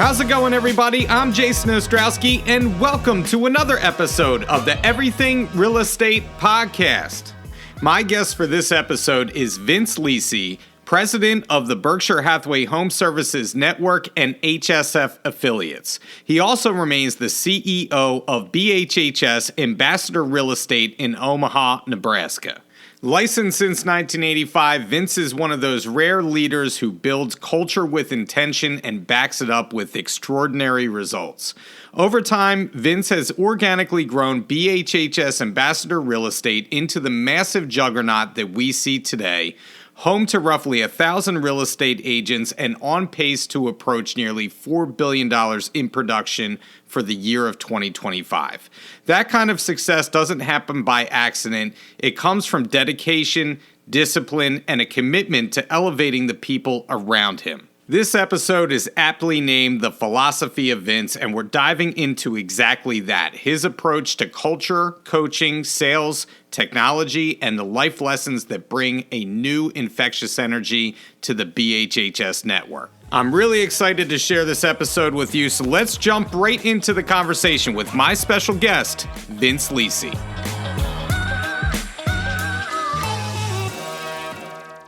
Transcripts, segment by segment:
How's it going, everybody? I'm Jason Ostrowski, and welcome to another episode of the Everything Real Estate Podcast. My guest for this episode is Vince Leisey, president of the Berkshire Hathaway Home Services Network and HSF affiliates. He also remains the CEO of BHHS Ambassador Real Estate in Omaha, Nebraska. Licensed since 1985, Vince is one of those rare leaders who builds culture with intention and backs it up with extraordinary results. Over time, Vince has organically grown BHHS Ambassador Real Estate into the massive juggernaut that we see today, home to roughly 1,000 real estate agents and on pace to approach nearly $4 billion in production for the year of 2025. That kind of success doesn't happen by accident. It comes from dedication, discipline, and a commitment to elevating the people around him. This episode is aptly named The Philosophy of Vince, and we're diving into exactly that, his approach to culture, coaching, sales, technology, and the life lessons that bring a new infectious energy to the BHHS network. I'm really excited to share this episode with you, so let's jump right into the conversation with my special guest, Vince Leisey.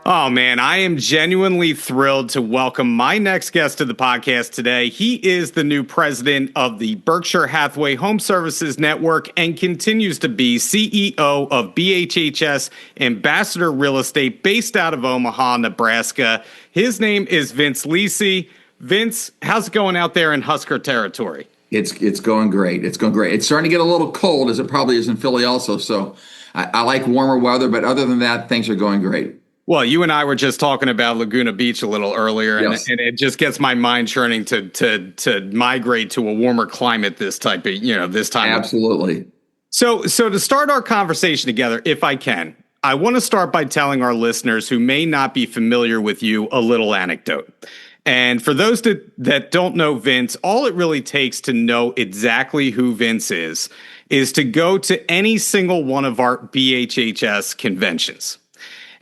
Oh man, I am genuinely thrilled to welcome my next guest to the podcast today. He is the new president of the Berkshire Hathaway Home Services Network and continues to be CEO of BHHS Ambassador Real Estate based out of Omaha, Nebraska. His name is Vince Leisey. Vince, how's it going out there in Husker territory? It's going great. It's going great. It's starting to get a little cold, as it probably is in Philly also. So I like warmer weather, but other than that, things are going great. Well, you and I were just talking about Laguna Beach a little earlier, yes. and it just gets my mind churning to migrate to a warmer climate this time. Absolutely. So to start our conversation together, if I can, I want to start by telling our listeners who may not be familiar with you a little anecdote. And for those that don't know Vince, all it really takes to know exactly who Vince is to go to any single one of our BHHS conventions.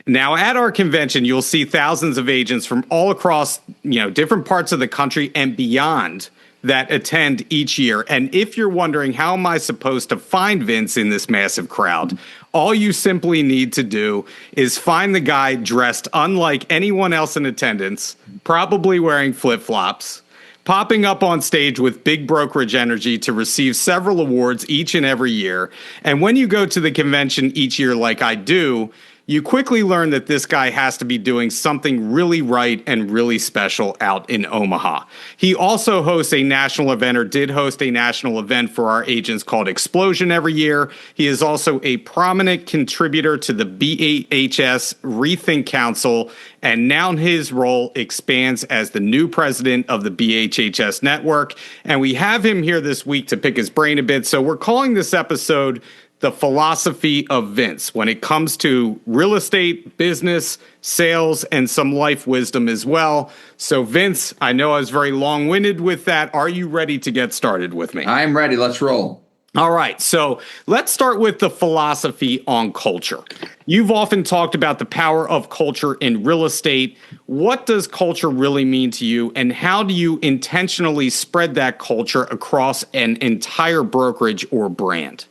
Now, at our convention, you'll see thousands of agents from all across, different parts of the country and beyond that attend each year. And if you're wondering, how am I supposed to find Vince in this massive crowd? All you simply need to do is find the guy dressed unlike anyone else in attendance, probably wearing flip-flops, popping up on stage with big brokerage energy to receive several awards each and every year. And when you go to the convention each year like I do, you quickly learn that this guy has to be doing something really right and really special out in Omaha. He also hosts a national event, or did host a national event for our agents called Explosion every year. He is also a prominent contributor to the BHHS Rethink Council, and now his role expands as the new president of the BHHS network. And we have him here this week to pick his brain a bit. So we're calling this episode The Philosophy of Vince when it comes to real estate, business, sales, and some life wisdom as well. So Vince, I know I was very long-winded with that. Are you ready to get started with me? I'm ready. Let's roll. All right. So let's start with the philosophy on culture. You've often talked about the power of culture in real estate. What does culture really mean to you, and how do you intentionally spread that culture across an entire brokerage or brand?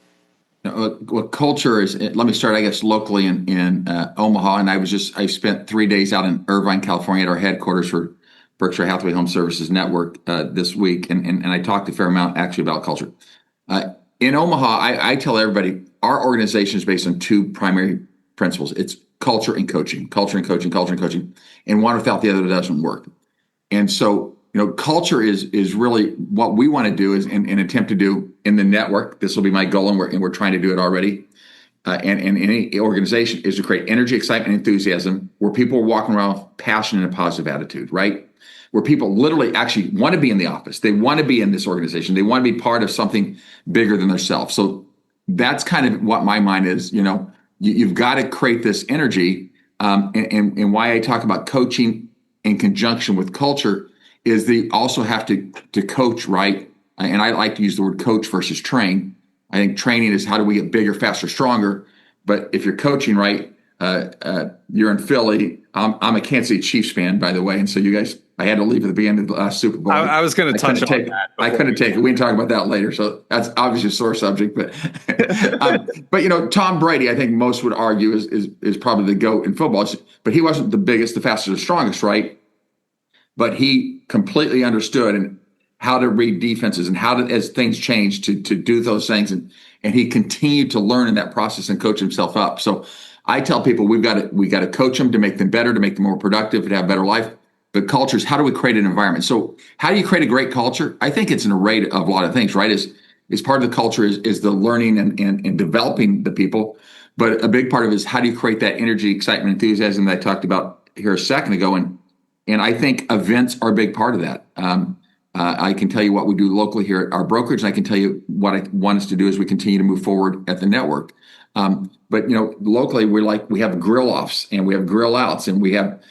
What culture is, let me start, I guess, locally in Omaha. And I spent 3 days out in Irvine, California at our headquarters for Berkshire Hathaway Home Services Network this week. And I talked a fair amount actually about culture. In Omaha, I tell everybody our organization is based on two primary principles. It's culture and coaching, culture and coaching, culture and coaching. And one without the other doesn't work. And so, culture is really what we want to do is and attempt to do in the network. This will be my goal, and we're trying to do it already. And any organization is to create energy, excitement, and enthusiasm where people are walking around with passion and a positive attitude, right? Where people literally actually want to be in the office. They want to be in this organization. They want to be part of something bigger than themselves. So that's kind of what my mind is. You've got to create this energy. And why I talk about coaching in conjunction with culture is they also have to coach right. And I like to use the word coach versus train. I think training is how do we get bigger, faster, stronger. But if you're coaching right, you're in Philly. I'm a Kansas City Chiefs fan, by the way, and so you guys, I had to leave at the beginning of the last Super Bowl. I was going to touch on that. I couldn't take it. We can talk about that later. So that's obviously a sore subject, but but Tom Brady, I think most would argue is probably the GOAT in football. But he wasn't the biggest, the fastest, the strongest, right? But he completely understood and how to read defenses and how to, as things change, to do those things, and he continued to learn in that process and coach himself up. So I tell people we got to coach them to make them better, to make them more productive, to have a better life. But cultures, how do we create an environment? So how do you create a great culture? I think it's an array of a lot of things, right? Is part of the culture is the learning and developing the people. But a big part of it is how do you create that energy, excitement, enthusiasm that I talked about here a second ago. And I think events are a big part of that. I can tell you what we do locally here at our brokerage, and I can tell you what I want us to do as we continue to move forward at the network. But locally we have grill offs and we have grill outs, and we have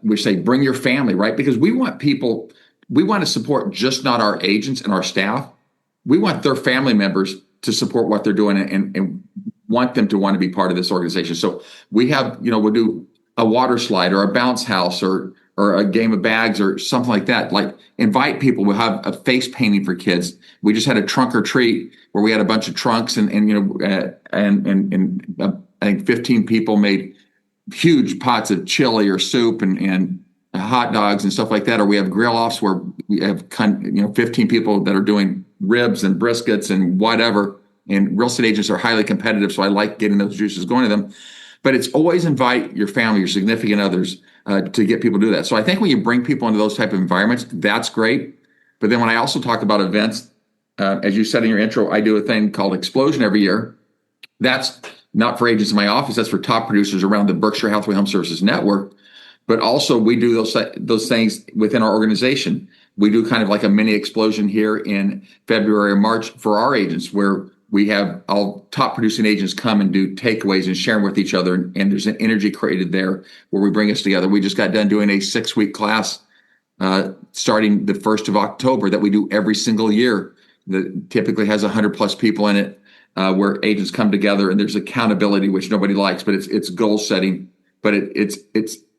we say bring your family, right? Because we want to support just not our agents and our staff. We want their family members to support what they're doing and want them to want to be part of this organization. So we have, we'll do a water slide or a bounce house or a game of bags or something like that. Like invite people. We'll have a face painting for kids. We just had a trunk or treat where we had a bunch of trunks and I think 15 people made huge pots of chili or soup and hot dogs and stuff like that. Or we have grill offs where we have 15 people that are doing ribs and briskets and whatever. And real estate agents are highly competitive, so I like getting those juices going to them. But it's always invite your family, your significant others, to get people to do that. So I think when you bring people into those type of environments, that's great. But then when I also talk about events, as you said in your intro, I do a thing called Explosion every year. That's not for agents in my office. That's for top producers around the Berkshire Hathaway Home Services network. But also we do those things within our organization. We do kind of like a mini explosion here in February or March for our agents, where we have all top producing agents come and do takeaways and share with each other. And there's an energy created there where we bring us together. We just got done doing a 6-week class starting the 1st of October that we do every single year, that typically has 100+ people in it, where agents come together and there's accountability, which nobody likes, but it's goal setting. But it's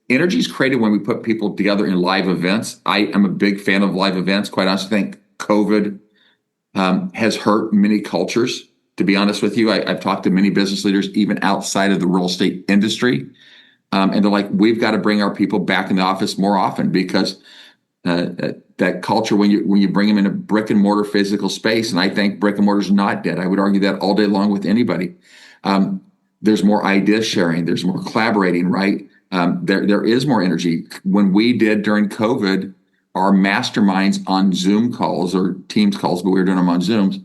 energy is created when we put people together in live events. I am a big fan of live events. Quite honestly, I think COVID has hurt many cultures. To be honest with you, I've talked to many business leaders, even outside of the real estate industry, and they're like, we've got to bring our people back in the office more often, because that culture, when you bring them in a brick and mortar physical space, and I think brick and mortar is not dead. I would argue that all day long with anybody. There's more idea sharing. There's more collaborating, right? There is more energy. When we did during COVID, our masterminds on Zoom calls or Teams calls, but we were doing them on Zooms,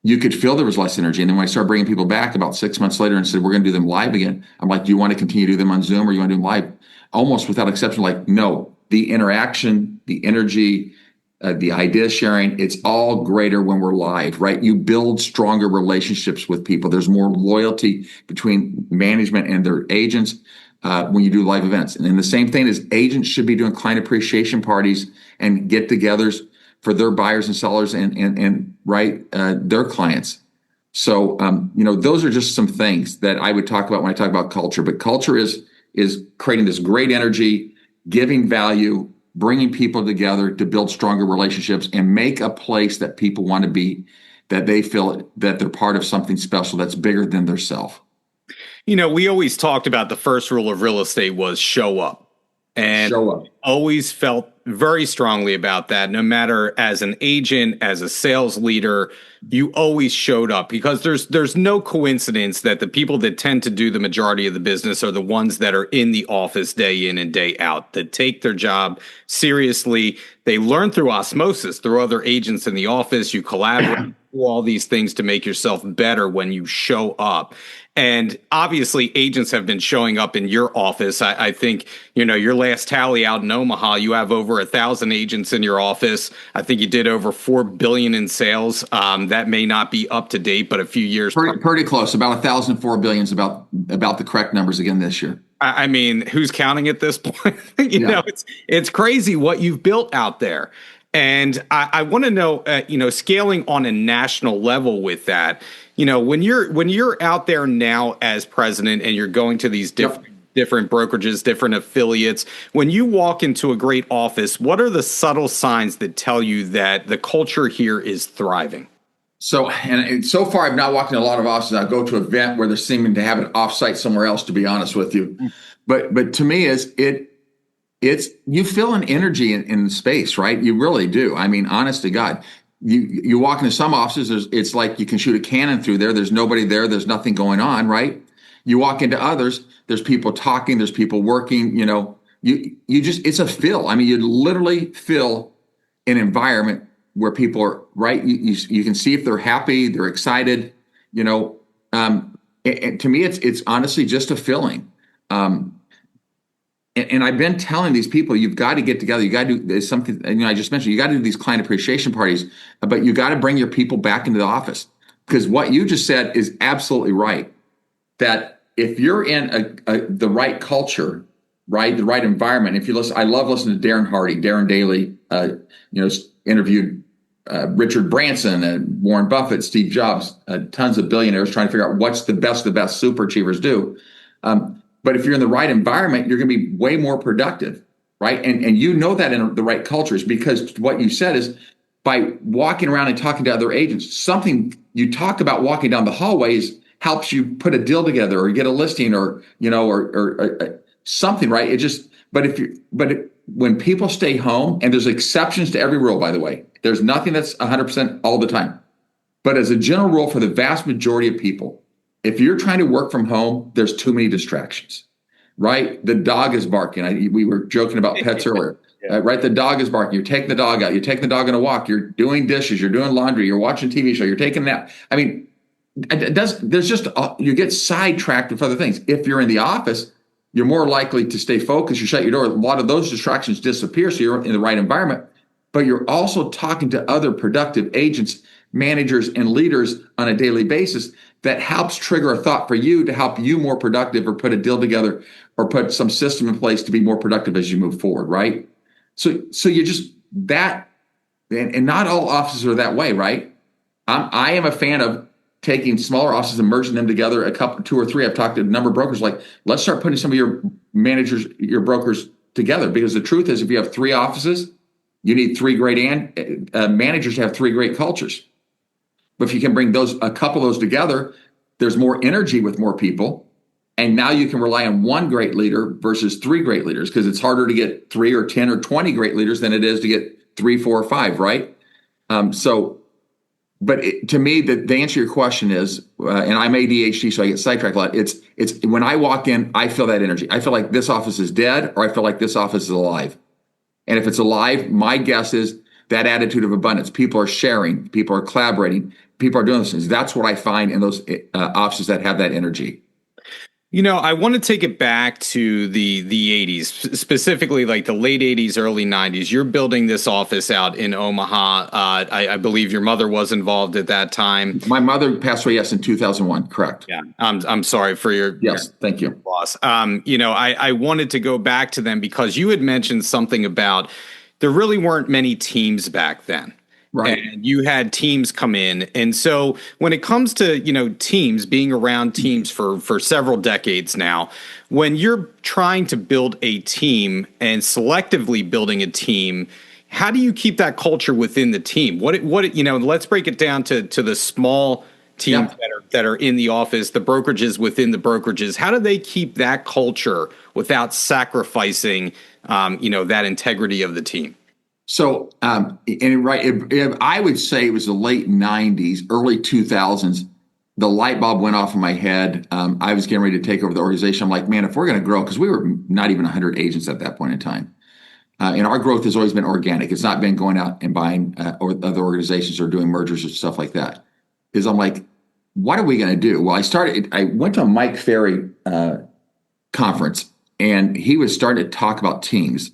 you could feel there was less energy. And then when I started bringing people back about 6 months later and said, we're going to do them live again, I'm like, do you want to continue to do them on Zoom or you want to do them live? Almost without exception, like, no, the interaction, the energy, the idea sharing, it's all greater when we're live, right? You build stronger relationships with people. There's more loyalty between management and their agents when you do live events. And then the same thing is agents should be doing client appreciation parties and get-togethers for their buyers and sellers and their clients. So, those are just some things that I would talk about when I talk about culture. But culture is creating this great energy, giving value, bringing people together to build stronger relationships and make a place that people want to be, that they feel that they're part of something special that's bigger than their self. We always talked about the first rule of real estate was show up. And always felt very strongly about that. No matter as an agent, as a sales leader, you always showed up, because there's no coincidence that the people that tend to do the majority of the business are the ones that are in the office day in and day out, that take their job seriously. They learn through osmosis, through other agents in the office. You collaborate, do all these things to make yourself better when you show up. And obviously, agents have been showing up in your office. I think, your last tally out in Omaha, you have over 1,000 agents in your office. I think you did over $4 billion in sales. That may not be up to date, but a few years. Pretty close. About 1,000, $4 billion is about the correct numbers again this year. I mean, who's counting at this point? It's crazy what you've built out there. And I want to know, scaling on a national level with that, when you're out there now as president and you're going to these different brokerages, different affiliates, when you walk into a great office, what are the subtle signs that tell you that the culture here is thriving? And so far, I've not walked in a lot of offices. I go to an event where they're seeming to have it offsite somewhere else, to be honest with you. But to me, it's you feel an energy in the space, right? You really do. I mean, honest to God, you walk into some offices, it's like you can shoot a cannon through there. There's nobody there. There's nothing going on, right? You walk into others, there's people talking, there's people working. You just it's a feel. I mean, you literally feel an environment where people are right. You can see if they're happy, they're excited. And to me, it's honestly just a feeling. And I've been telling these people, you've got to get together. You got to do something. I just mentioned, you got to do these client appreciation parties, but you got to bring your people back into the office, because what you just said is absolutely right. That if you're in the right culture, right, the right environment. If you listen, I love listening to Darren Daly. Interviewed Richard Branson and Warren Buffett, Steve Jobs, tons of billionaires trying to figure out what's the best super achievers do. But if you're in the right environment, you're going to be way more productive, right? And that in the right cultures, because what you said is by walking around and talking to other agents, something you talk about walking down the hallways helps you put a deal together or get a listing or something, right? When people stay home, and there's exceptions to every rule, by the way, there's nothing that's 100% all the time. But as a general rule, for the vast majority of people, if you're trying to work from home, there's too many distractions, right? The dog is barking. We were joking about pets earlier, right? The dog is barking. You're taking the dog out. You're taking the dog on a walk. You're doing dishes. You're doing laundry. You're watching a TV show. You're taking a nap. I mean, you get sidetracked with other things. If you're in the office, you're more likely to stay focused. You shut your door. A lot of those distractions disappear, so you're in the right environment. But you're also talking to other productive agents, managers, and leaders on a daily basis. That helps trigger a thought for you to help you more productive, or put a deal together, or put some system in place to be more productive as you move forward, right? So you just that, and not all offices are that way, right? I am a fan of taking smaller offices and merging them together, two or three. I've talked to a number of brokers, like, let's start putting some of your managers, your brokers together, because the truth is, if you have three offices, you need three great managers to have three great cultures. But if you can bring a couple of those together, there's more energy with more people. And now you can rely on one great leader versus three great leaders, because it's harder to get 3 or 10 or 20 great leaders than it is to get 3, 4, or 5, right? To me, the answer to your question is, and I'm ADHD, so I get sidetracked a lot. It's when I walk in, I feel that energy. I feel like this office is dead, or I feel like this office is alive. And if it's alive, my guess is that attitude of abundance. People are sharing, people are collaborating, people are doing those things. That's what I find in those offices that have that energy. I want to take it back to the 80s, specifically like the late 80s, early 90s. You're building this office out in Omaha. I believe your mother was involved at that time. My mother passed away, yes, in 2001. Correct. Yeah. I'm sorry for your thank you, loss. I wanted to go back to them because you had mentioned something about there really weren't many teams back then. Right. And you had teams come in. And so when it comes to, teams, being around teams for several decades now, when you're trying to build a team and selectively building a team, how do you keep that culture within the team? Let's break it down to the small teams that are in the office, the brokerages within the brokerages. How do they keep that culture without sacrificing, that integrity of the team? So, I would say it was the late 90s, early 2000s. The light bulb went off in my head. I was getting ready to take over the organization. I'm like, man, if we're going to grow, because we were not even 100 agents at that point in time. And our growth has always been organic. It's not been going out and buying other organizations or doing mergers or stuff like that. I'm like, what are we going to do? Well, I went to a Mike Ferry conference, and he was starting to talk about teams.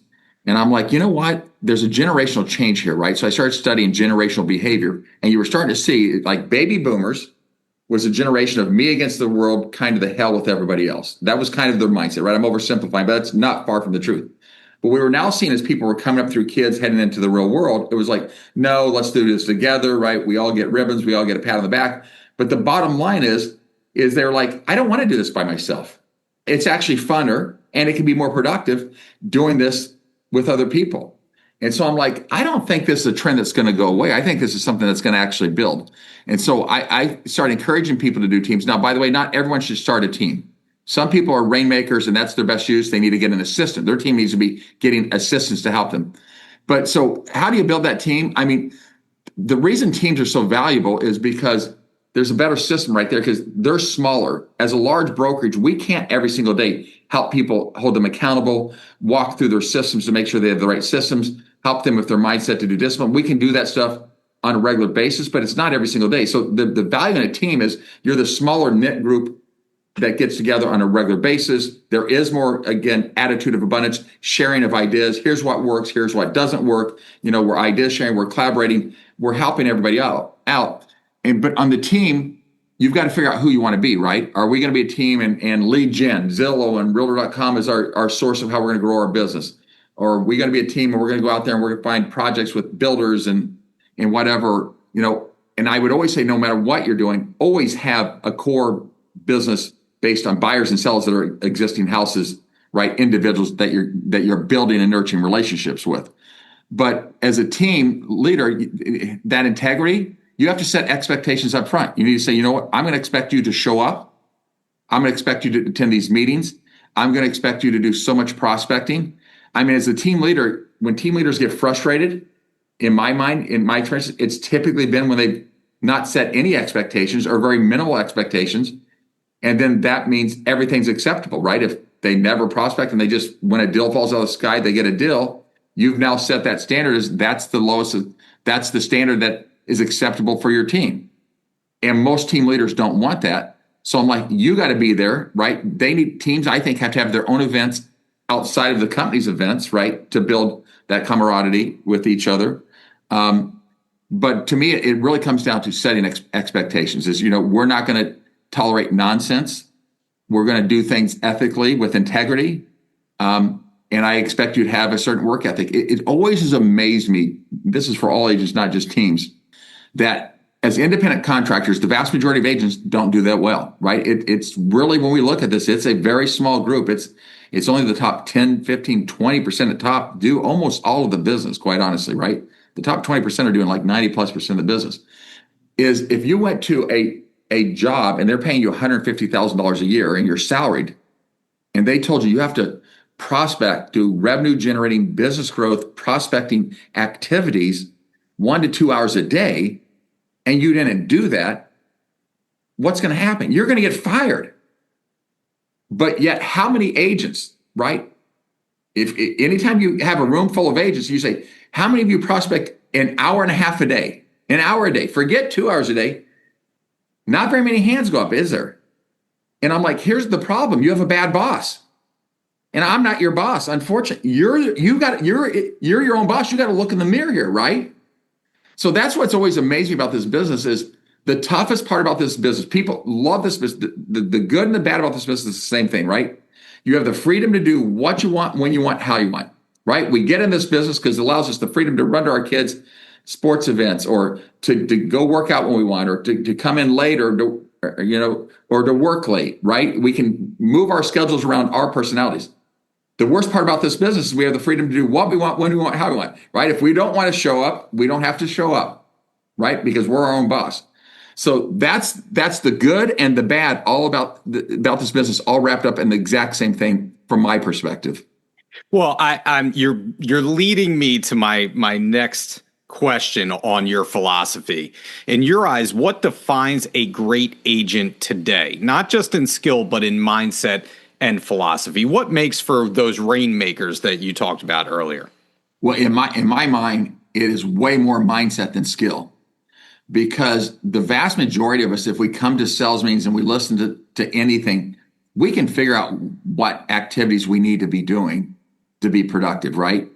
And I'm like, you know what? There's a generational change here, right? So I started studying generational behavior, and you were starting to see, like, baby boomers was a generation of me against the world, kind of the hell with everybody else. That was kind of their mindset, right? I'm oversimplifying, but that's not far from the truth. But we were now seeing, as people were coming up through kids heading into the real world, it was like, no, let's do this together, right? We all get ribbons. We all get a pat on the back. But the bottom line is they're like, I don't want to do this by myself. It's actually funner and it can be more productive doing this with other people. And so I'm like, I don't think this is a trend that's going to go away. I think this is something that's going to actually build. And so I started encouraging people to do teams. Now, by the way, not everyone should start a team. Some people are rainmakers and that's their best use. They need to get an assistant. Their team needs to be getting assistants to help them. But so how do you build that team? I mean, the reason teams are so valuable is because there's a better system right there because they're smaller. As a large brokerage, we can't every single day help people, hold them accountable, walk through their systems to make sure they have the right systems, help them with their mindset to do discipline. We can do that stuff on a regular basis, but it's not every single day. So the value in a team is you're the smaller knit group that gets together on a regular basis. There is more, again, attitude of abundance, sharing of ideas. Here's what works. Here's what doesn't work. We're idea sharing. We're collaborating. We're helping everybody out. But on the team, you've got to figure out who you want to be, right? Are we going to be a team and lead gen, Zillow and Realtor.com is our source of how we're going to grow our business? Or are we going to be a team and we're going to go out there and we're going to find projects with builders and whatever, and I would always say, no matter what you're doing, always have a core business based on buyers and sellers that are existing houses, right? Individuals that you're building and nurturing relationships with. But as a team leader, that integrity, you have to set expectations up front. You need to say, you know what? I'm going to expect you to show up. I'm going to expect you to attend these meetings. I'm going to expect you to do so much prospecting. I mean, as a team leader, when team leaders get frustrated, in my mind, in my experience, it's typically been when they've not set any expectations or very minimal expectations. And then that means everything's acceptable, right? If they never prospect and they just, when a deal falls out of the sky, they get a deal. You've now set that standard as that's the lowest, that's the standard that is acceptable for your team. And most team leaders don't want that. So I'm like, you got to be there, right? They need teams, I think, have to have their own events outside of the company's events, right? To build that camaraderie with each other. But to me, it really comes down to setting expectations is, we're not going to tolerate nonsense. We're going to do things ethically with integrity. And I expect you to have a certain work ethic. It always has amazed me. This is for all ages, not just teams, that as independent contractors, the vast majority of agents don't do that well, right? It's really, when we look at this, it's a very small group. It's only the top 10, 15, 20% at top do almost all of the business, quite honestly, right? The top 20% are doing like 90+% of the business. Is if you went to a job and they're paying you $150,000 a year and you're salaried, and they told you have to prospect, do revenue generating business growth, prospecting activities 1 to 2 hours a day, and you didn't do that, what's going to happen? You're going to get fired. But yet, how many agents, right? If anytime you have a room full of agents, you say, how many of you prospect an hour and a half a day, an hour a day, forget 2 hours a day? Not very many hands go up, is there? And I'm like, here's the problem. You have a bad boss. And I'm not your boss, unfortunately. You're your own boss. You got to look in the mirror here, right? So that's what's always amazing about this business is the toughest part about this business. People love this business. The good and the bad about this business is the same thing, right? You have the freedom to do what you want, when you want, how you want, right? We get in this business because it allows us the freedom to run to our kids' sports events or to go work out when we want or to come in late or to work late, right? We can move our schedules around our personalities. The worst part about this business is we have the freedom to do what we want, when we want, how we want, right? If we don't want to show up, we don't have to show up, right? Because we're our own boss. So that's the good and the bad, all about this business, all wrapped up in the exact same thing from my perspective. Well, you're leading me to my next question on your philosophy. In your eyes, what defines a great agent today? Not just in skill, but in mindset and philosophy. What makes for those rainmakers that you talked about earlier? Well, in my mind, it is way more mindset than skill. Because the vast majority of us, if we come to sales meetings and we listen to anything, we can figure out what activities we need to be doing to be productive, right?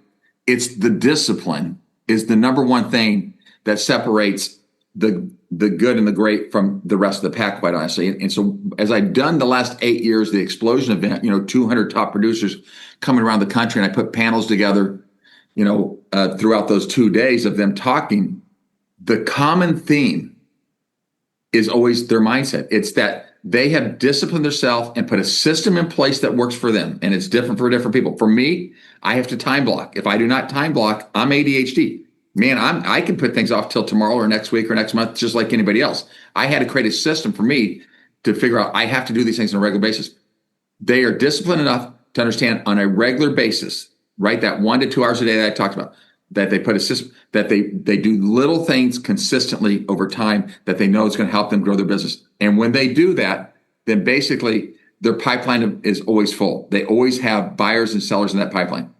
It's the discipline is the number one thing that separates the good and the great from the rest of the pack, quite honestly. And so as I've done the last 8 years, the explosion event, 200 top producers coming around the country, and I put panels together, throughout those 2 days of them talking. The common theme is always their mindset. It's that they have disciplined themselves and put a system in place that works for them. And it's different for different people. For me, I have to time block. If I do not time block, I'm ADHD. Man, I can put things off till tomorrow or next week or next month, just like anybody else. I had to create a system for me to figure out I have to do these things on a regular basis. They are disciplined enough to understand on a regular basis, right? That 1 to 2 hours a day that I talked about, that they put a system, that they do little things consistently over time that they know is going to help them grow their business. And when they do that, then basically their pipeline is always full. They always have buyers and sellers in that pipeline.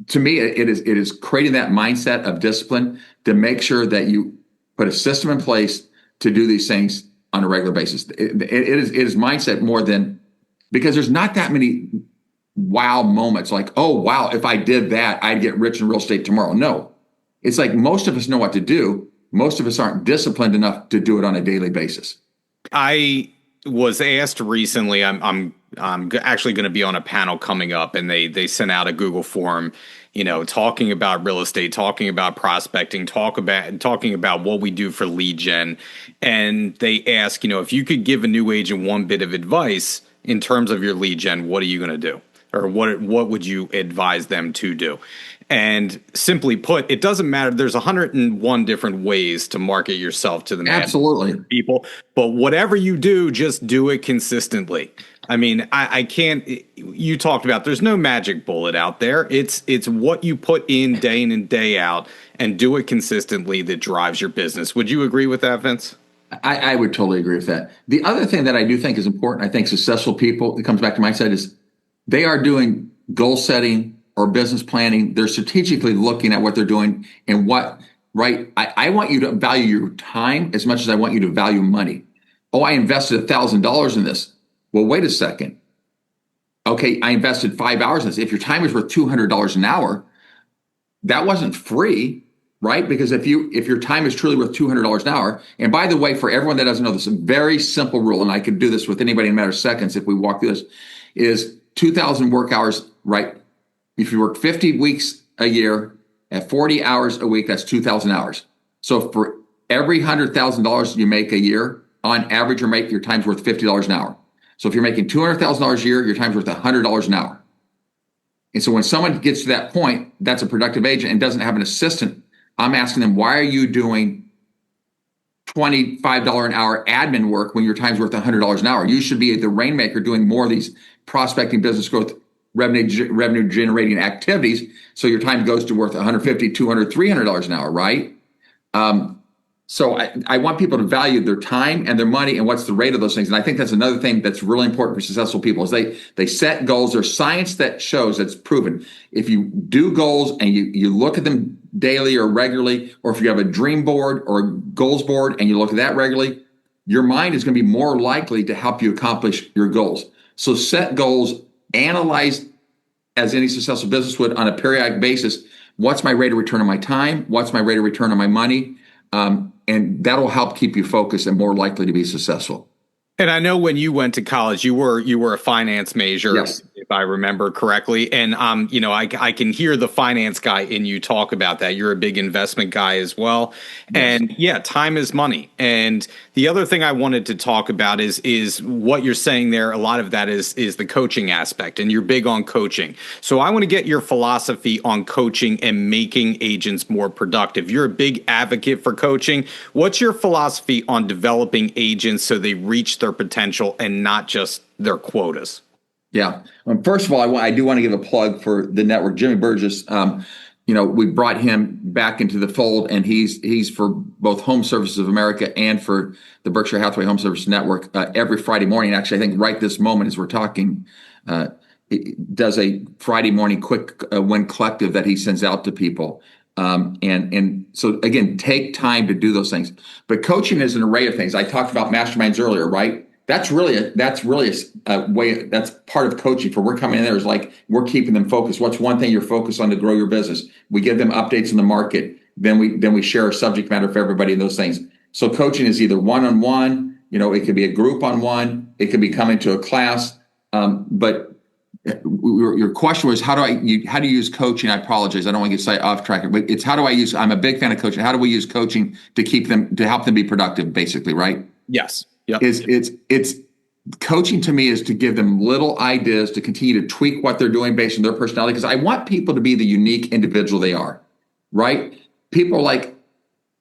To me, it is creating that mindset of discipline to make sure that you put a system in place to do these things on a regular basis. It is mindset more than, because there's not that many wow moments like, oh, wow, if I did that, I'd get rich in real estate tomorrow. No, it's like most of us know what to do. Most of us aren't disciplined enough to do it on a daily basis. I was asked recently, I'm actually going to be on a panel coming up, and they sent out a Google form, talking about real estate, talking about prospecting, talking about what we do for lead gen. And they ask, if you could give a new agent one bit of advice in terms of your lead gen, what are you going to do? Or what would you advise them to do? And simply put, it doesn't matter. There's 101 different ways to market yourself to the absolutely people, but whatever you do, just do it consistently. I mean, I can't. You talked about there's no magic bullet out there. It's what you put in and day out, and do it consistently that drives your business. Would you agree with that, Vince? I would totally agree with that. The other thing that I do think is important, I think successful people, it comes back to mindset, is they are doing goal setting or business planning. They're strategically looking at what they're doing and what, right? I want you to value your time as much as I want you to value money. Oh, I invested $1,000 in this. Well, wait a second. Okay, I invested 5 hours in this. If your time is worth $200 an hour, that wasn't free, right? Because if your time is truly worth $200 an hour, and by the way, for everyone that doesn't know this, a very simple rule, and I could do this with anybody in a matter of seconds if we walk through this, is 2,000 work hours, right? If you work 50 weeks a year at 40 hours a week, that's 2,000 hours. So for every $100,000 you make a year, on average, your time's worth $50 an hour. So if you're making $200,000 a year, your time's worth $100 an hour. And so when someone gets to that point, that's a productive agent and doesn't have an assistant, I'm asking them, why are you doing $25 an hour admin work when your time's worth $100 an hour? You should be the rainmaker doing more of these prospecting, business growth, revenue generating activities. So your time goes to worth $150, $200, $300 an hour, right? So I want people to value their time and their money and what's the rate of those things. And I think that's another thing that's really important for successful people is they set goals. There's science that shows, that's proven. If you do goals and you look at them daily or regularly, or if you have a dream board or a goals board and you look at that regularly, your mind is going to be more likely to help you accomplish your goals. So set goals, analyze as any successful business would on a periodic basis. What's my rate of return on my time? What's my rate of return on my money? And that'll help keep you focused and more likely to be successful. And I know when you went to college, you were a finance major, yes, if I remember correctly. And I can hear the finance guy in you talk about that. You're a big investment guy as well. Yes. And yeah, time is money. And the other thing I wanted to talk about is what you're saying there. A lot of that is the coaching aspect, and you're big on coaching. So I want to get your philosophy on coaching and making agents more productive. You're a big advocate for coaching. What's your philosophy on developing agents so they reach their potential and not just their quotas? Yeah. First of all, I do want to give a plug for the network. Jimmy Burgess, we brought him back into the fold, and he's for both Home Services of America and for the Berkshire Hathaway Home Service Network every Friday morning. Actually, I think right this moment as we're talking, it does a Friday morning quick win collective that he sends out to people. And so again, take time to do those things. But coaching is an array of things. I talked about masterminds earlier, right? That's really a way. That's part of coaching. For we're coming in there is like we're keeping them focused. What's one thing you're focused on to grow your business? We give them updates in the market. Then we share a subject matter for everybody in those things. So coaching is either one-on-one. It could be a group on one. It could be coming to a class. But your question was how do you use coaching? I apologize. I don't want to get off track. But it's how do I use? I'm a big fan of coaching. How do we use coaching to help them be productive? Basically, right? Yes. Yep. It's coaching to me is to give them little ideas to continue to tweak what they're doing based on their personality. Because I want people to be the unique individual they are, right? People are like,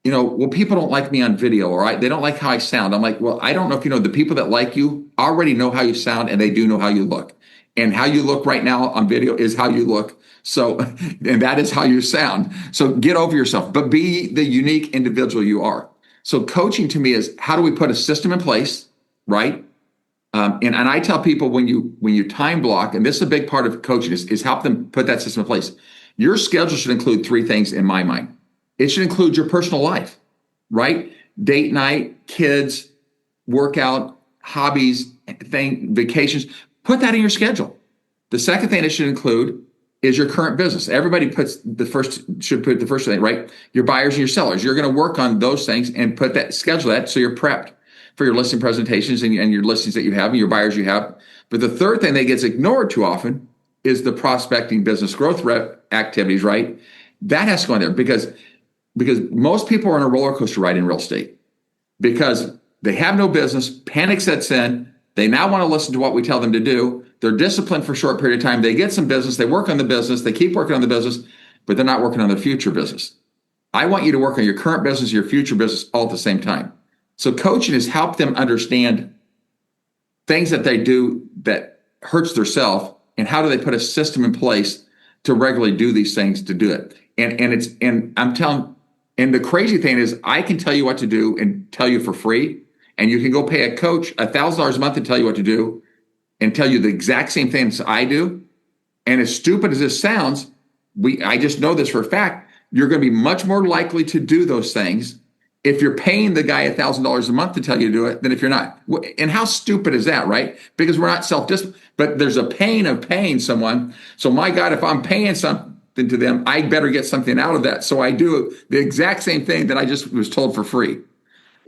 well, people don't like me on video, or they don't like how I sound. I'm like, well, I don't know if you know, the people that like you already know how you sound, and they do know how you look. And how you look right now on video is how you look. So, and that is how you sound. So get over yourself, but be the unique individual you are. So coaching to me is, how do we put a system in place, right? And I tell people, when you time block, and this is a big part of coaching, is help them put that system in place. Your schedule should include three things in my mind. It should include your personal life, right? Date night, kids, workout, hobbies, vacations. Put that in your schedule. The second thing it should include is your current business. Everybody should put the first thing, right? Your buyers and your sellers. You're going to work on those things and schedule that so you're prepped for your listing presentations and your listings that you have and your buyers you have. But the third thing that gets ignored too often is the prospecting business growth activities, right? That has to go in there because most people are on a roller coaster ride in real estate because they have no business, panic sets in, they now want to listen to what we tell them to do. They're disciplined for a short period of time. They get some business, they work on the business, they keep working on the business, but they're not working on their future business. I want you to work on your current business, your future business all at the same time. So coaching has helped them understand things that they do that hurts their self, and how do they put a system in place to regularly do these things to do it. And I'm telling, and the crazy thing is, I can tell you what to do and tell you for free, and you can go pay a coach $1,000 a month to tell you what to do and tell you the exact same things I do. And as stupid as this sounds, I just know this for a fact, you're going to be much more likely to do those things if you're paying the guy $1,000 a month to tell you to do it than if you're not. And how stupid is that, right? Because we're not self-disciplined, but there's a pain of paying someone. So my God, if I'm paying something to them, I better get something out of that. So I do the exact same thing that I just was told for free.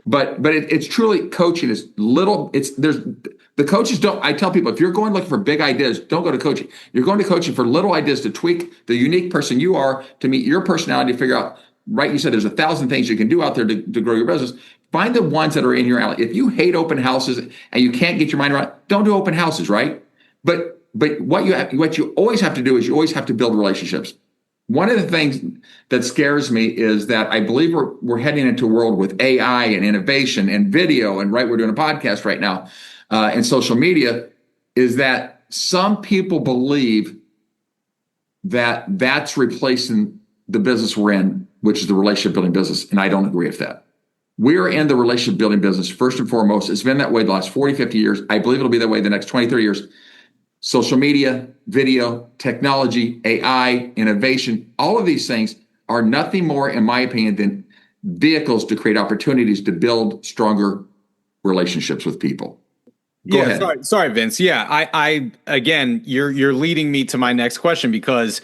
But it's truly, coaching is little. The coaches don't. I tell people, if you're going looking for big ideas, don't go to coaching. You're going to coaching for little ideas to tweak the unique person you are, to meet your personality, to figure out. Right, you said there's 1,000 things you can do out there to grow your business. Find the ones that are in your alley. If you hate open houses and you can't get your mind around, don't do open houses, right? But what you always have to do is you always have to build relationships. One of the things that scares me is that I believe we're heading into a world with AI and innovation and video, and we're doing a podcast right now, and social media, is that some people believe that that's replacing the business we're in, which is the relationship building business. And I don't agree with that. We're in the relationship building business first and foremost. It's been that way the last 40, 50 years. I believe it'll be that way the next 20, 30 years. Social media, video, technology, AI, innovation, all of these things are nothing more, in my opinion, than vehicles to create opportunities to build stronger relationships with people. Go ahead. Sorry, Vince. Yeah, I again, you're leading me to my next question, because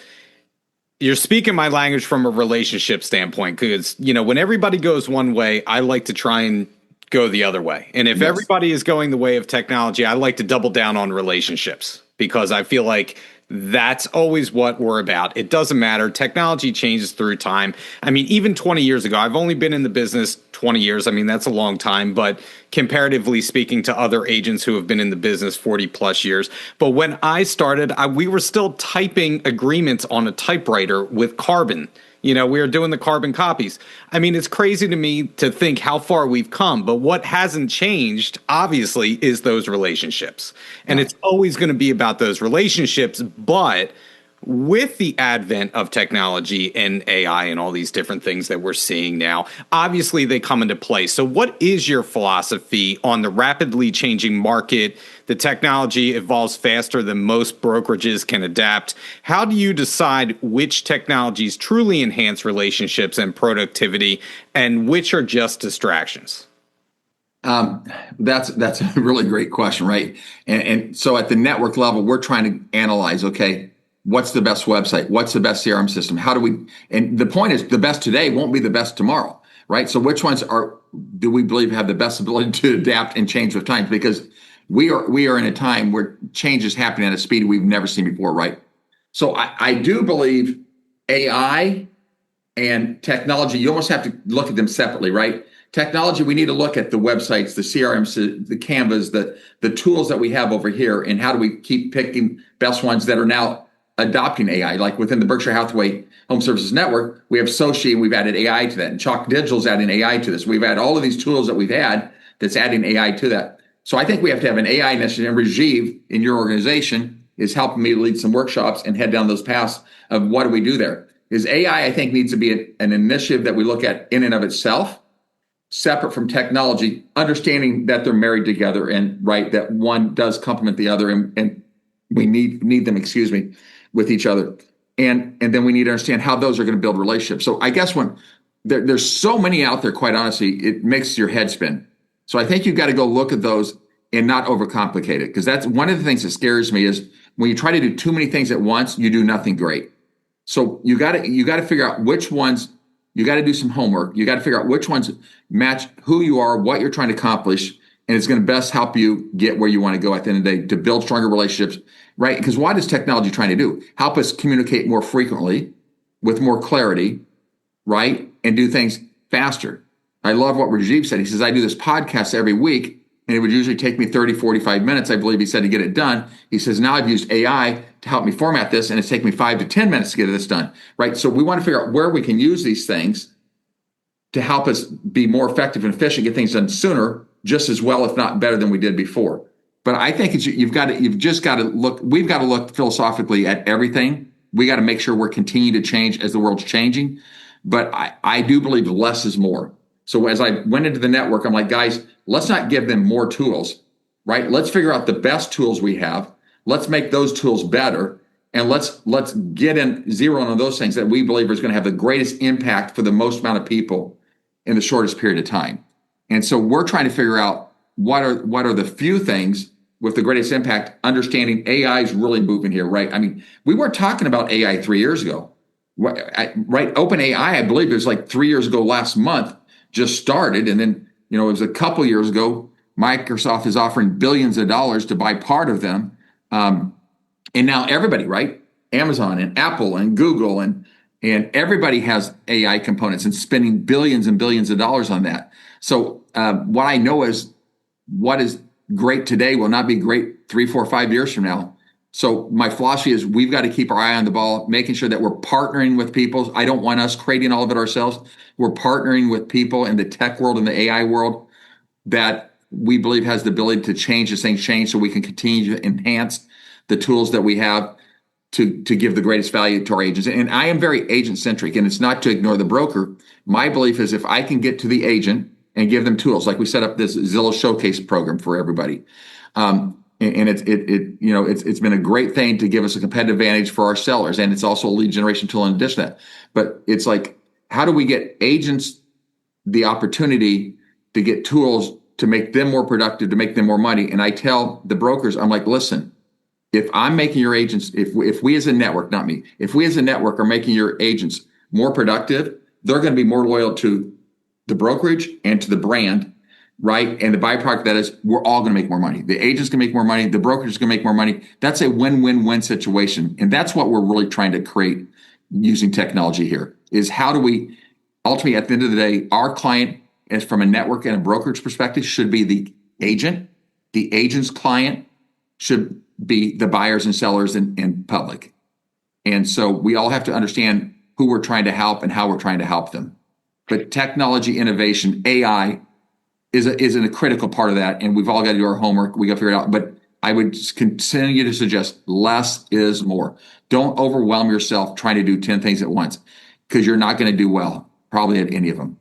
you're speaking my language from a relationship standpoint. Because, when everybody goes one way, I like to try and go the other way. And if everybody is going the way of technology, I like to double down on relationships, because I feel like that's always what we're about. It doesn't matter. Technology changes through time. I mean, even 20 years ago, I've only been in the business 20 years. I mean, that's a long time, but comparatively speaking to other agents who have been in the business 40 plus years. But when I started, we were still typing agreements on a typewriter with carbon. We were doing the carbon copies. I mean, it's crazy to me to think how far we've come. But what hasn't changed, obviously, is those relationships. And it's always going to be about those relationships. But with the advent of technology and AI and all these different things that we're seeing now, obviously they come into play. So what is your philosophy on the rapidly changing market? The technology evolves faster than most brokerages can adapt. How do you decide which technologies truly enhance relationships and productivity, and which are just distractions? That's a really great question, right? And so at the network level, we're trying to analyze, okay, what's the best website? What's the best CRM system? How do we, and the point is, the best today won't be the best tomorrow, right? So which ones do we believe have the best ability to adapt and change with times? Because we are in a time where change is happening at a speed we've never seen before, right? So I do believe AI and technology, you almost have to look at them separately, right? technology, we need to look at the websites, the CRMs, the Canvas, the tools that we have over here, and how do we keep picking best ones that are now adopting AI. Like within the Berkshire Hathaway Home Services Network, we have Soci, and we've added AI to that. And Chalk Digital's adding AI to this. We've had all of these tools that we've had that's adding AI to that. So I think we have to have an AI initiative. And Rajiv in your organization is helping me lead some workshops and head down those paths of what do we do there. Is AI, I think, needs to be an initiative that we look at in and of itself, separate from technology, understanding that they're married together and right, that one does complement the other, and we need them, with each other. And then we need to understand how those are going to build relationships. So I guess when there's so many out there, quite honestly, it makes your head spin. So I think you've got to go look at those and not overcomplicate it, because that's one of the things that scares me is when you try to do too many things at once, you do nothing great. So you got to figure out which ones. You got to do some homework. You got to figure out which ones match who you are, what you're trying to accomplish, and it's going to best help you get where you want to go at the end of the day to build stronger relationships, right? Because what is technology trying to do? Help us communicate more frequently with more clarity, right? And do things faster. I love what Rajiv said. He says, I do this podcast every week, and it would usually take me 30, 45 minutes, I believe he said, to get it done. He says, now I've used AI to help me format this, and it's taken me 5 to 10 minutes to get this done, right? So we want to figure out where we can use these things to help us be more effective and efficient, get things done sooner, just as well, if not better than we did before. But I think you've just got to look, we've got to look philosophically at everything. We got to make sure we're continuing to change as the world's changing. But I do believe less is more. So as I went into the network, I'm like, guys, let's not give them more tools, right? Let's figure out the best tools we have. Let's make those tools better. And let's get in zero on those things that we believe is going to have the greatest impact for the most amount of people in the shortest period of time. And so we're trying to figure out what are the few things with the greatest impact, understanding AI is really moving here, right? I mean, we weren't talking about AI 3 years ago, right? OpenAI, I believe it was like 3 years ago last month, just started. And then, it was a couple years ago, Microsoft is offering billions of dollars to buy part of them. And now everybody, right? Amazon and Apple and Google and everybody has AI components and spending billions and billions of dollars on that. So what I know is what is great today will not be great 3, 4, 5 years from now. So my philosophy is we've got to keep our eye on the ball, making sure that we're partnering with people. I don't want us creating all of it ourselves. We're partnering with people in the tech world and the AI world that we believe has the ability to change as things change, so we can continue to enhance the tools that we have to give the greatest value to our agents. And I am very agent centric, and it's not to ignore the broker. My belief is if I can get to the agent and give them tools, like we set up this Zillow Showcase program for everybody. And it's been a great thing to give us a competitive advantage for our sellers. And it's also a lead generation tool in addition to that. But it's like, how do we get agents the opportunity to get tools to make them more productive, to make them more money? And I tell the brokers, I'm like, listen, if I'm making your agents, if we as a network, not me, if we as a network are making your agents more productive, they're going to be more loyal to the brokerage and to the brand, right? And the byproduct of that is we're all going to make more money. The agent's going to make more money. The brokerage is going to make more money. That's a win-win-win situation. And that's what we're really trying to create using technology here, is how do we ultimately, at the end of the day, our client, as from a network and a brokerage perspective, should be the agent. The agent's client should be the buyers and sellers in public. And so we all have to understand who we're trying to help and how we're trying to help them. But technology, innovation, AI is a critical part of that. And we've all got to do our homework. We got to figure it out. But I would just continue to suggest less is more. Don't overwhelm yourself trying to do 10 things at once, because you're not going to do well, probably at any of them.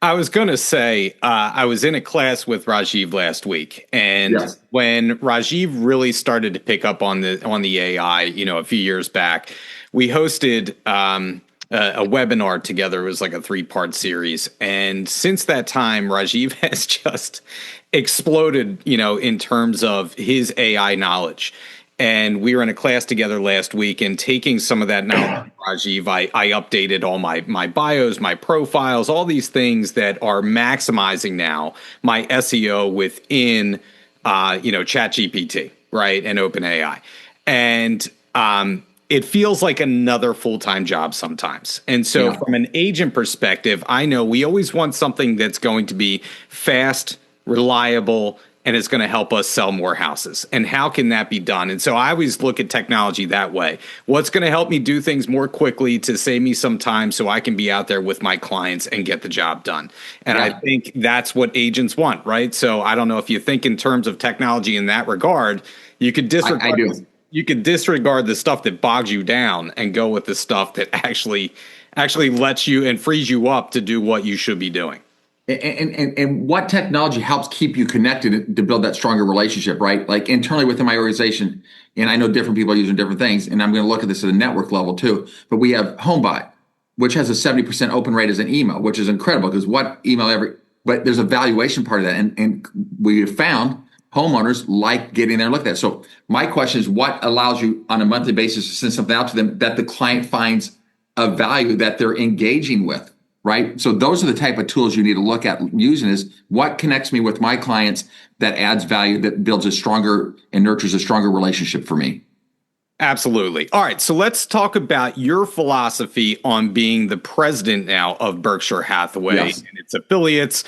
I was going to say, I was in a class with Rajiv last week, and Yes. when Rajiv really started to pick up on the AI, a few years back, we hosted a webinar together. It was like a 3-part series, and since that time, Rajiv has just exploded, in terms of his AI knowledge. And we were in a class together last week, and taking some of that knowledge, Rajiv, I updated all my bios, my profiles, all these things that are maximizing now my SEO within, ChatGPT, right, and OpenAI. And it feels like another full-time job sometimes. And so from an agent perspective, I know we always want something that's going to be fast, reliable, and it's going to help us sell more houses. And how can that be done? And so I always look at technology that way. What's going to help me do things more quickly to save me some time so I can be out there with my clients and get the job done? And I think that's what agents want, right? So I don't know if you think in terms of technology in that regard, you could disregard. I do. You could disregard the stuff that bogs you down and go with the stuff that actually lets you and frees you up to do what you should be doing. And what technology helps keep you connected to build that stronger relationship, right? Like internally within my organization, and I know different people are using different things, and I'm going to look at this at a network level too. But we have HomeBot, which has a 70% open rate as an email, which is incredible because what email ever, but there's a valuation part of that. And we have found homeowners like getting there and look at that. So my question is, what allows you on a monthly basis to send something out to them that the client finds a value that they're engaging with? Right. So those are the type of tools you need to look at using is what connects me with my clients that adds value, that builds a stronger and nurtures a stronger relationship for me. Absolutely. All right. So let's talk about your philosophy on being the president now of Berkshire Hathaway and its affiliates.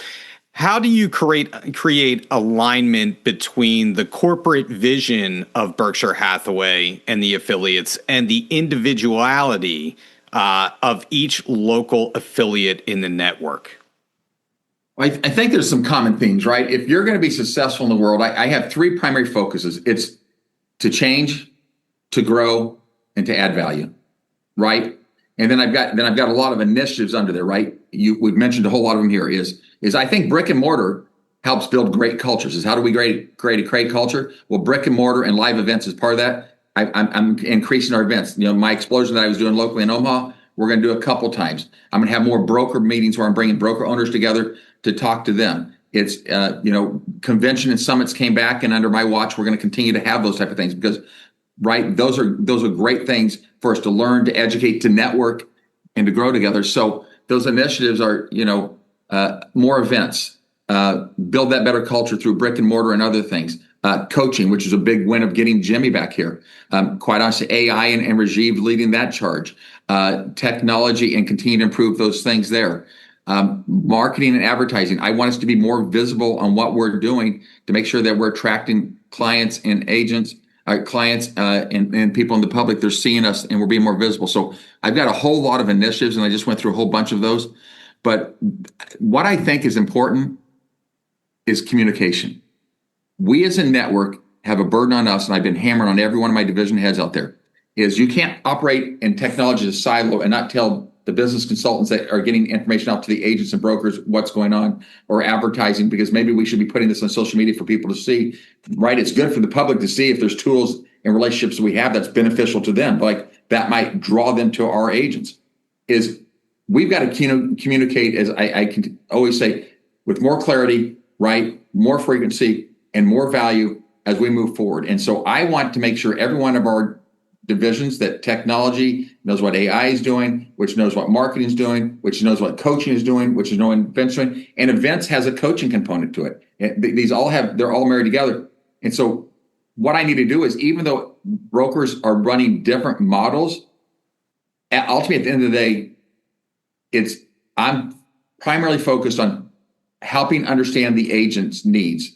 How do you create alignment between the corporate vision of Berkshire Hathaway and the affiliates and the individuality of each local affiliate in the network? I think there's some common themes, right? If you're going to be successful in the world, I have three primary focuses. It's to change, to grow, and to add value, right? And then I've got a lot of initiatives under there, right? We've mentioned a whole lot of them here. Is I think brick and mortar helps build great cultures. Is how do we create a great culture? Well, brick and mortar and live events is part of that. I'm increasing our events. You know, my explosion that I was doing locally in Omaha, we're going to do a couple times. I'm going to have more broker meetings where I'm bringing broker owners together to talk to them. It's, convention and summits came back, and under my watch, we're going to continue to have those type of things because, right, those are great things for us to learn, to educate, to network, and to grow together. So those initiatives are, more events, build that better culture through brick and mortar and other things. Coaching, which is a big win of getting Jimmy back here. Quite honestly, AI and Rajiv leading that charge. Technology and continue to improve those things there. Marketing and advertising. I want us to be more visible on what we're doing to make sure that we're attracting clients and agents, and people in the public. They're seeing us and we're being more visible. So I've got a whole lot of initiatives, and I just went through a whole bunch of those. But what I think is important is communication. We as a network have a burden on us, and I've been hammering on every one of my division heads out there, is you can't operate in technology as a silo and not tell the business consultants that are getting information out to the agents and brokers what's going on, or advertising, because maybe we should be putting this on social media for people to see, right? It's good for the public to see if there's tools and relationships that we have that's beneficial to them, like that might draw them to our agents. Is we've got to communicate, as I can always say, with more clarity, right? More frequency and more value as we move forward. And so I want to make sure every one of our divisions, that technology knows what AI is doing, which knows what marketing is doing, which knows what coaching is doing, which is knowing events doing, and events has a coaching component to it. They're all married together. And so what I need to do is, even though brokers are running different models, ultimately at the end of the day, I'm primarily focused on helping understand the agent's needs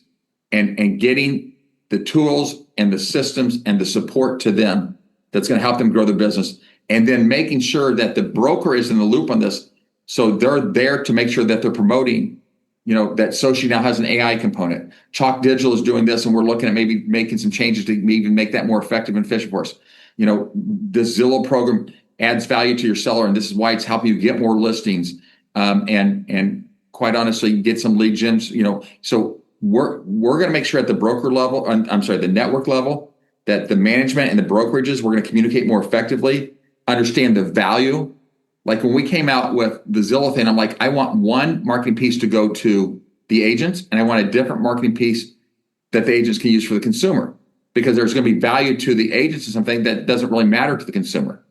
and getting the tools and the systems and the support to them that's going to help them grow their business. And then making sure that the broker is in the loop on this. So they're there to make sure that they're promoting, that Soci now has an AI component. Chalk Digital is doing this, and we're looking at maybe making some changes to even make that more effective and efficient for us. The Zillow program adds value to your seller, and this is why it's helping you get more listings, and quite honestly, get some lead gens. So we're going to make sure at the broker level, the network level, that the management and the brokerages, we're going to communicate more effectively, understand the value. Like when we came out with the Zillow thing, I'm like, I want one marketing piece to go to the agents, and I want a different marketing piece that the agents can use for the consumer, because there's going to be value to the agents and something that doesn't really matter to the consumer.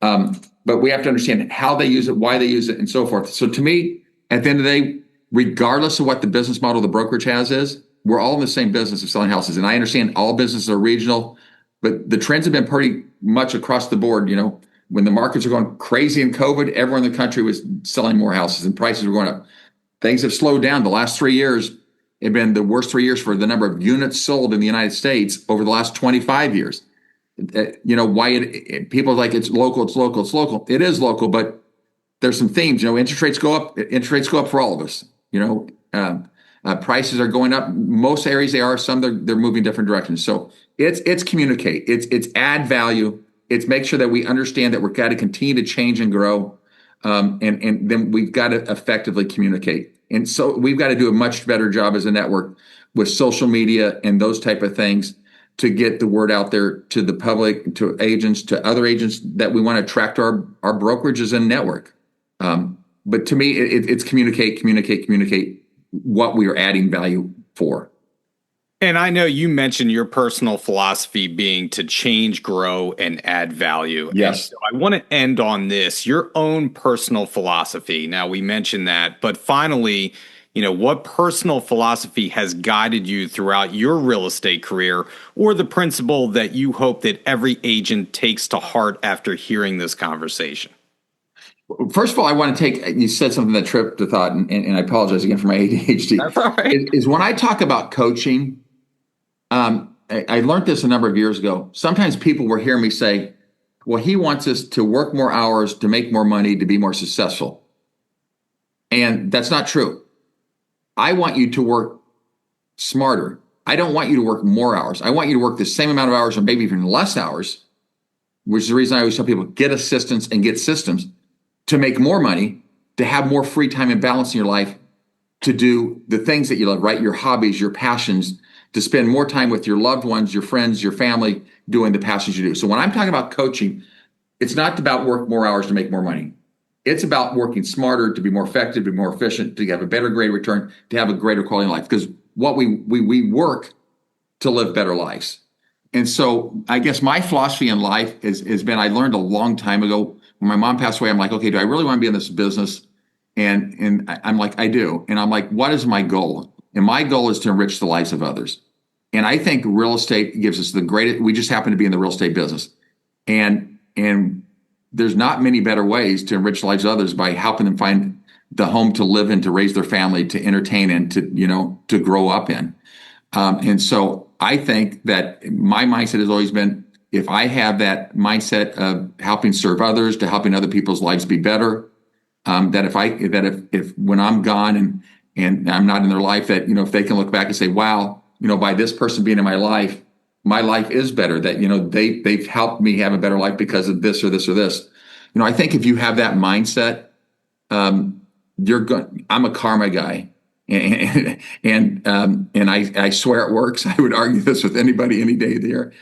But we have to understand how they use it, why they use it, and so forth. So to me, at the end of the day, regardless of what the business model the brokerage has is, we're all in the same business of selling houses. And I understand all businesses are regional, but the trends have been pretty much across the board. When the markets are going crazy in COVID, everyone in the country was selling more houses and prices were going up. Things have slowed down. The last 3 years have been the worst 3 years for the number of units sold in the United States over the last 25 years. People are like, it's local, it's local, it's local. It is local, but there's some themes. Interest rates go up. Interest rates go up for all of us. Prices are going up. Most areas they are. Some they're moving different directions. So it's communicate. It's add value. It's make sure that we understand that we've got to continue to change and grow, and then we've got to effectively communicate. And so we've got to do a much better job as a network with social media and those type of things to get the word out there to the public, to agents, to other agents that we want to attract our brokerages and network. But to me, it's communicate what we are adding value for. And I know you mentioned your personal philosophy being to change, grow, and add value. Yes. So I want to end on this, your own personal philosophy. Now, we mentioned that, but finally, what personal philosophy has guided you throughout your real estate career, or the principle that you hope that every agent takes to heart after hearing this conversation? First of all, I want to you said something that tripped the thought, and I apologize again for my ADHD. That's all right. Is when I talk about coaching, I learned this a number of years ago. Sometimes people will hear me say, well, he wants us to work more hours, to make more money, to be more successful. And that's not true. I want you to work smarter. I don't want you to work more hours. I want you to work the same amount of hours or maybe even less hours, which is the reason I always tell people, get assistance and get systems to make more money, to have more free time and balance in your life, to do the things that you love, right? Your hobbies, your passions, to spend more time with your loved ones, your friends, your family, doing the passions you do. So when I'm talking about coaching, it's not about work more hours to make more money. It's about working smarter, to be more effective, to be more efficient, to have a better grade return, to have a greater quality of life. Because what we work to live better lives. And so I guess my philosophy in life has been, I learned a long time ago, when my mom passed away, I'm like, okay, do I really want to be in this business? And I'm like, I do. And I'm like, what is my goal? And my goal is to enrich the lives of others. And I think real estate gives us the greatest, we just happen to be in the real estate business. And there's not many better ways to enrich the lives of others by helping them find the home to live in, to raise their family, to entertain in, to grow up in. And so I think that my mindset has always been, if I have that mindset of helping serve others, to helping other people's lives be better, if when I'm gone and I'm not in their life, that, if they can look back and say, wow, by this person being in my life is better, that, they've helped me have a better life because of this or this or this. I think if you have that mindset, you're good. I'm a karma guy. And I swear it works. I would argue this with anybody any day of the year.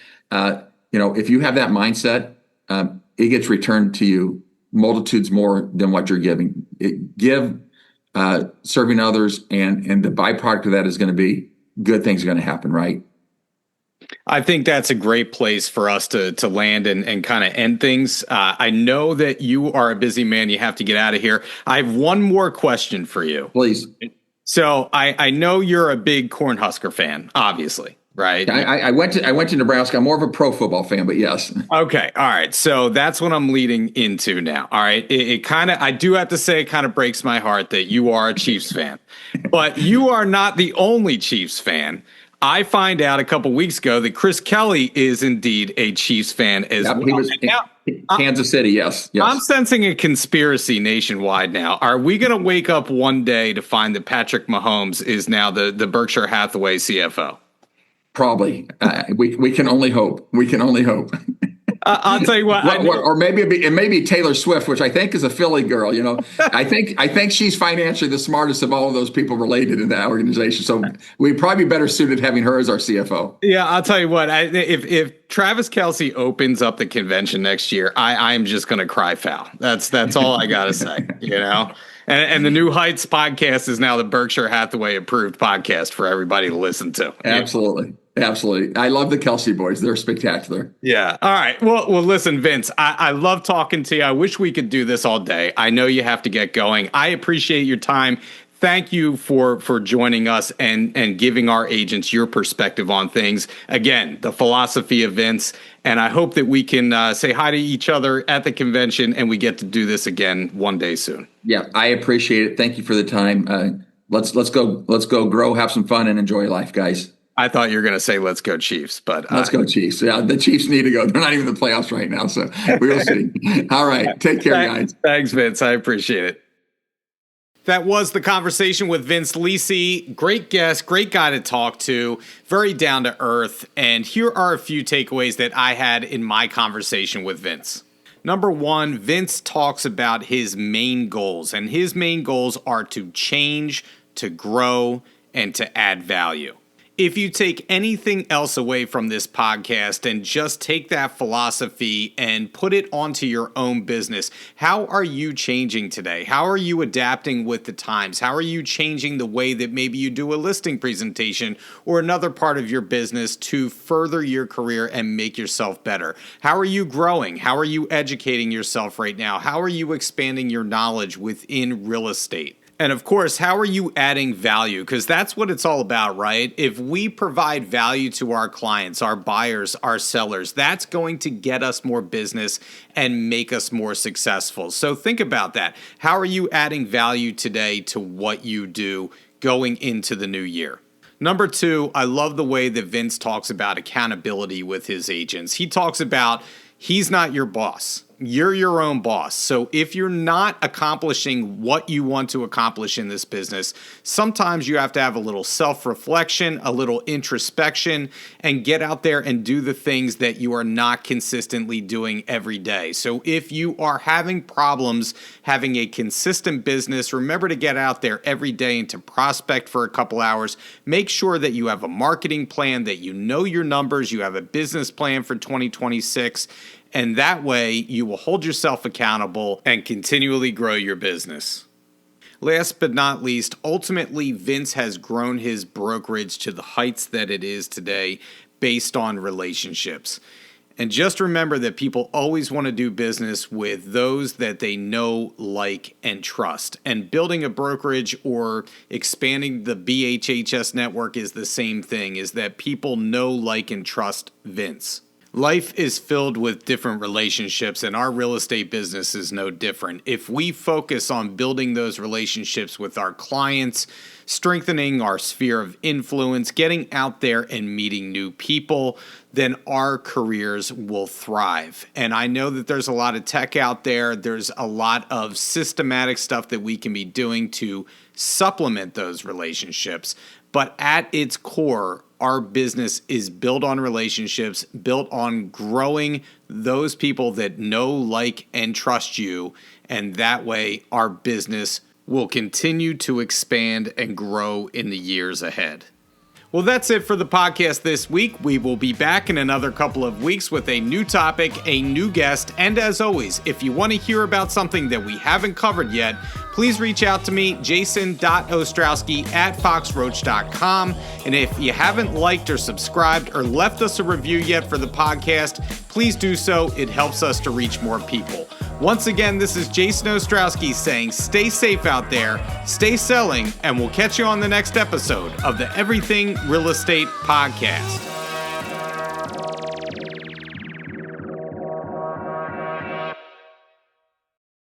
If you have that mindset, it gets returned to you multitudes more than what you're giving. Serving others, and the byproduct of that is going to be good things are going to happen, right? I think that's a great place for us to land and kind of end things. I know that you are a busy man. You have to get out of here. I have one more question for you. Please. So I know you're a big Cornhusker fan, obviously, right? I went to Nebraska. I'm more of a pro football fan, but yes. Okay. All right. So that's what I'm leading into now. All right. It kind of, I do have to say, it kind of breaks my heart that you are a Chiefs fan, but you are not the only Chiefs fan. I find out a couple weeks ago that Chris Kelly is indeed a Chiefs fan as well. He was Kansas City, yes. I'm sensing a conspiracy nationwide now. Are we going to wake up one day to find that Patrick Mahomes is now the Berkshire Hathaway CFO? Probably. We can only hope. We can only hope. I'll tell you what. Or maybe it may be Taylor Swift, which I think is a Philly girl. I think she's financially the smartest of all of those people related in that organization. So we'd probably be better suited having her as our CFO. Yeah, I'll tell you what. If Travis Kelce opens up the convention next year, I'm just going to cry foul. That's all I got to say. And the New Heights podcast is now the Berkshire Hathaway approved podcast for everybody to listen to. Absolutely. Absolutely. I love the Kelce boys. They're spectacular. Yeah. All right. Well, listen, Vince, I love talking to you. I wish we could do this all day. I know you have to get going. I appreciate your time. thank you for joining us and giving our agents your perspective on things. Again, the philosophy of Vince, and I hope that we can say hi to each other at the convention and we get to do this again one day soon. Yeah, I appreciate it. Thank you for the time. Let's go grow, have some fun, and enjoy life, guys. I thought you were going to say, let's go Chiefs, but let's go Chiefs. Yeah, the Chiefs need to go. They're not even in the playoffs right now, so we'll see. All right. Take care, guys. Thanks, Vince. I appreciate it. That was the conversation with Vince Leisey. Great guest, great guy to talk to, very down to earth. And here are a few takeaways that I had in my conversation with Vince. Number one, Vince talks about his main goals, and his main goals are to change, to grow, and to add value. If you take anything else away from this podcast and just take that philosophy and put it onto your own business, how are you changing today? How are you adapting with the times? How are you changing the way that maybe you do a listing presentation or another part of your business to further your career and make yourself better? How are you growing? How are you educating yourself right now? How are you expanding your knowledge within real estate? And of course, how are you adding value? Because that's what it's all about, right? If we provide value to our clients, our buyers, our sellers, that's going to get us more business and make us more successful. So think about that. How are you adding value today to what you do going into the new year? Number two, I love the way that Vince talks about accountability with his agents. He talks about he's not your boss. You're your own boss. So if you're not accomplishing what you want to accomplish in this business, sometimes you have to have a little self-reflection, a little introspection, and get out there and do the things that you are not consistently doing every day. So if you are having problems having a consistent business, remember to get out there every day and to prospect for a couple hours. Make sure that you have a marketing plan, that you know your numbers, you have a business plan for 2026, and that way you will hold yourself accountable and continually grow your business. Last but not least, ultimately, Vince has grown his brokerage to the heights that it is today based on relationships. And just remember that people always want to do business with those that they know, like, and trust. And building a brokerage or expanding the BHHS network is the same thing, is that people know, like, and trust Vince. Life is filled with different relationships, and our real estate business is no different. If we focus on building those relationships with our clients, strengthening our sphere of influence, getting out there and meeting new people, then our careers will thrive. And I know that there's a lot of tech out there. There's a lot of systematic stuff that we can be doing to supplement those relationships. But at its core, our business is built on relationships, built on growing those people that know, like, and trust you. And that way, our business will continue to expand and grow in the years ahead. Well, that's it for the podcast this week. We will be back in another couple of weeks with a new topic, a new guest, and as always, if you want to hear about something that we haven't covered yet, please reach out to me, jason.ostrowski@foxroach.com. And if you haven't liked or subscribed or left us a review yet for the podcast, please do so. It helps us to reach more people. Once again, this is Jason Ostrowski saying stay safe out there, stay selling, and we'll catch you on the next episode of the Everything Real Estate Podcast.